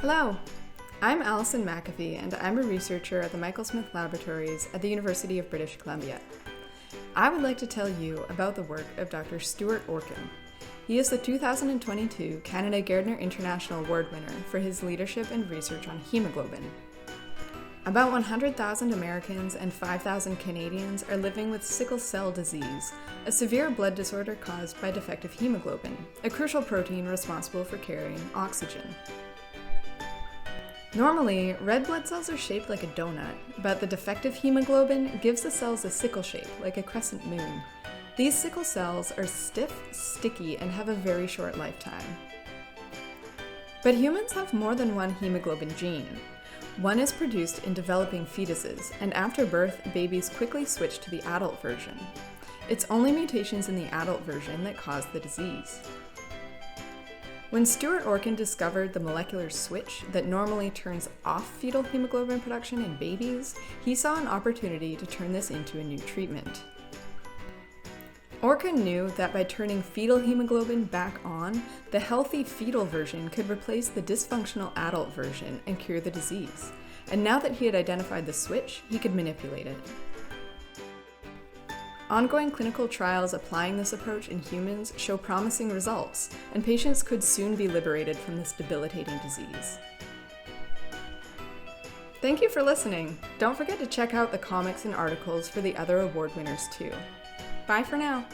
Hello, I'm Alison McAfee and I'm a researcher at the Michael Smith Laboratories at the University of British Columbia. I would like to tell you about the work of Dr. Stuart Orkin. He is the 2022 Canada Gairdner International Award winner for his leadership and research on hemoglobin. About 100,000 Americans and 5,000 Canadians are living with sickle cell disease, a severe blood disorder caused by defective hemoglobin, a crucial protein responsible for carrying oxygen. Normally, red blood cells are shaped like a donut, but the defective hemoglobin gives the cells a sickle shape, like a crescent moon. These sickle cells are stiff, sticky, and have a very short lifetime. But humans have more than one hemoglobin gene. One is produced in developing fetuses, and after birth, babies quickly switch to the adult version. It's only mutations in the adult version that cause the disease. When Stuart Orkin discovered the molecular switch that normally turns off fetal hemoglobin production in babies, he saw an opportunity to turn this into a new treatment. Orkin knew that by turning fetal hemoglobin back on, the healthy fetal version could replace the dysfunctional adult version and cure the disease. And now that he had identified the switch, he could manipulate it. Ongoing clinical trials applying this approach in humans show promising results, and patients could soon be liberated from this debilitating disease. Thank you for listening. Don't forget to check out the comics and articles for the other award winners too. Bye for now.